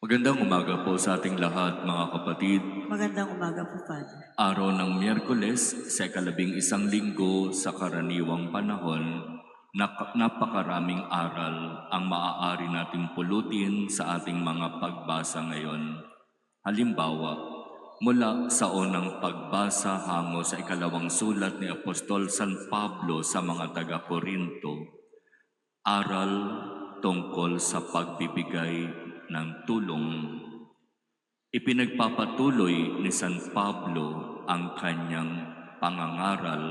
Magandang umaga po sa ating lahat, mga kapatid. Magandang umaga po, Father. Araw ng Miyerkules, sa ika-11 linggo sa karaniwang panahon, napakaraming aral ang maaari nating pulutin sa ating mga pagbasa ngayon. Halimbawa, mula sa unang pagbasa hango sa ikalawang sulat ni Apostol San Pablo sa mga taga-Korinto, aral tungkol sa pagbibigay ng tulong. Ipinagpapatuloy ni San Pablo ang kanyang pangangaral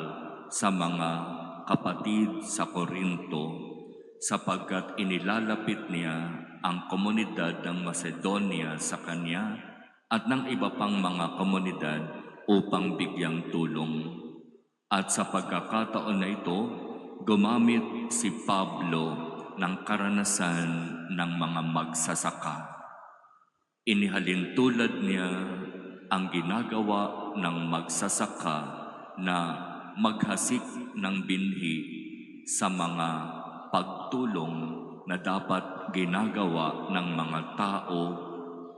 sa mga kapatid sa Korinto sapagkat inilalapit niya ang komunidad ng Macedonia sa kanya at ng iba pang mga komunidad upang bigyang tulong. At sa pagkakataon na ito, gumamit si Pablo ng karanasan ng mga magsasaka. Inihalin tulad niya ang ginagawa ng magsasaka na maghasik ng binhi sa mga pagtulong na dapat ginagawa ng mga tao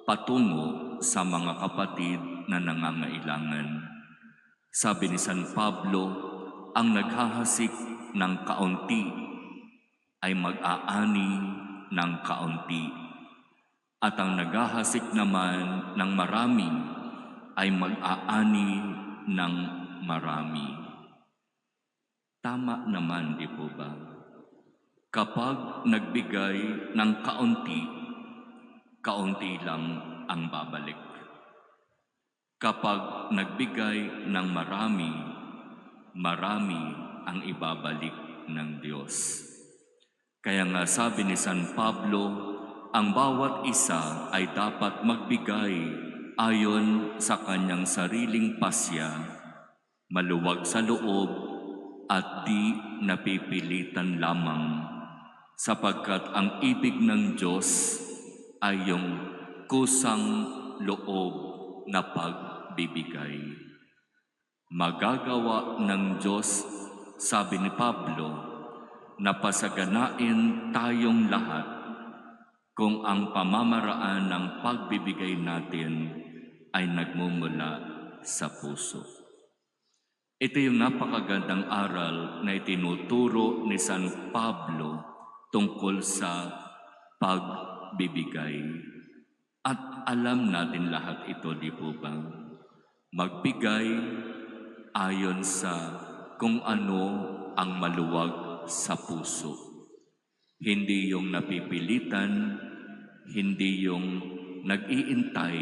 patungo sa mga kapatid na nangangailangan. Sabi ni San Pablo, ang naghahasik ng kaunti ay mag-aani ng kaunti. At ang naghahasik naman ng marami ay mag-aani ng marami. Tama naman, di po ba? Kapag nagbigay ng kaunti, kaunti lang ang babalik. Kapag nagbigay ng marami, marami ang ibabalik ng Diyos. Kaya nga sabi ni San Pablo, ang bawat isa ay dapat magbigay ayon sa kanyang sariling pasya, maluwag sa loob at di napipilitan lamang, sapagkat ang ibig ng Diyos ay yung kusang loob na pagbibigay. Magagawa ng Diyos, sabi ni Pablo, na pasaganain tayong lahat kung ang pamamaraan ng pagbibigay natin ay nagmumula sa puso. Ito yung napakagandang aral na itinuturo ni San Pablo tungkol sa pagbibigay. At alam natin lahat ito, di po ba? Magbigay ayon sa kung ano ang maluwag sa puso. Hindi yung napipilitan, hindi yung nag-iintay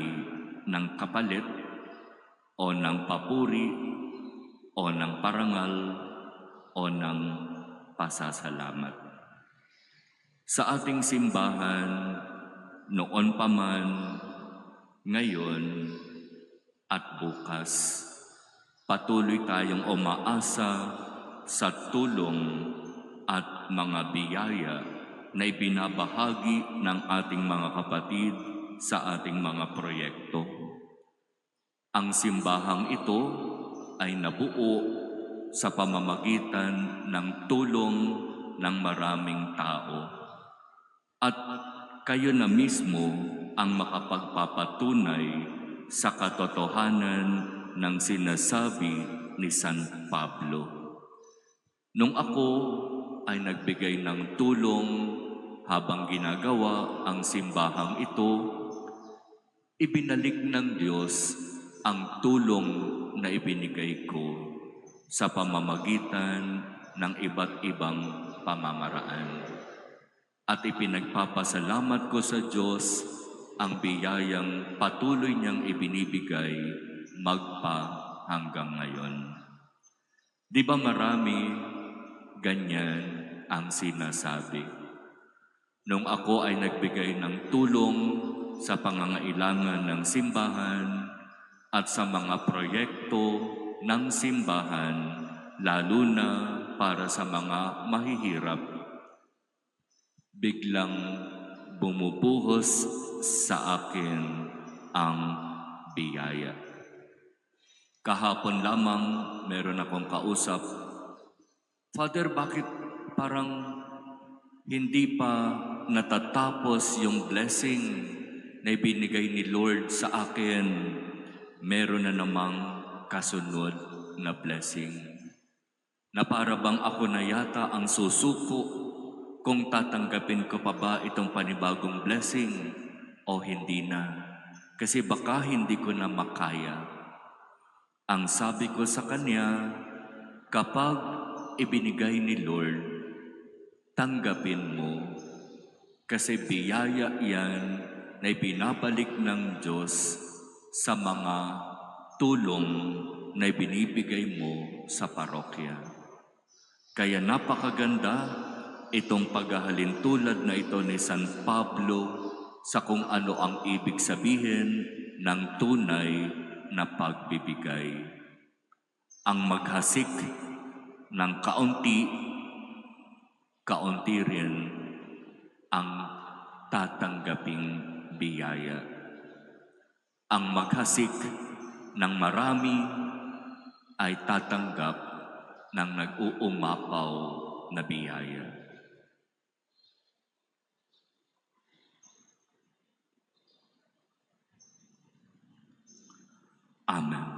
ng kapalit o ng papuri o ng parangal o ng pasasalamat. Sa ating simbahan, noon pa man, ngayon at bukas, patuloy tayong umaasa sa tulong at mga biyaya na ibinabahagi ng ating mga kapatid sa ating mga proyekto. Ang simbahang ito ay nabuo sa pamamagitan ng tulong ng maraming tao. At kayo na mismo ang makapagpapatunay sa katotohanan ng sinasabi ni San Pablo. Nung ako ay nagbigay ng tulong habang ginagawa ang simbahang ito, ibinalik ng Diyos ang tulong na ibinigay ko sa pamamagitan ng iba't ibang pamamaraan. At ipinagpapasalamat ko sa Diyos ang biyayang patuloy niyang ibinibigay magpa hanggang ngayon. Di ba marami ganyan ang sinasabi? Nung ako ay nagbigay ng tulong sa pangangailangan ng simbahan at sa mga proyekto ng simbahan, lalo na para sa mga mahihirap, biglang bumubuhos sa akin ang biyaya. Kahapon lamang meron akong kausap, Father, bakit parang hindi pa natatapos yung blessing na ibinigay ni Lord sa akin, meron na namang kasunod na blessing. Na para bang ako na yata ang susuko kung tatanggapin ko pa ba itong panibagong blessing o hindi na. Kasi baka hindi ko na makaya. Ang sabi ko sa kanya, kapag ibinigay ni Lord, tanggapin mo. Kasi biyaya yan na ibinabalik ng Diyos sa mga tulong na ibinibigay mo sa parokya. Kaya napakaganda itong paghahalin tulad na ito ni San Pablo sa kung ano ang ibig sabihin ng tunay na pagbibigay. Ang maghasik ng kaunti, kaunti rin ang tatanggaping biyaya. Ang maghasik ng marami ay tatanggap ng nag-uumapaw na biyaya. Amen.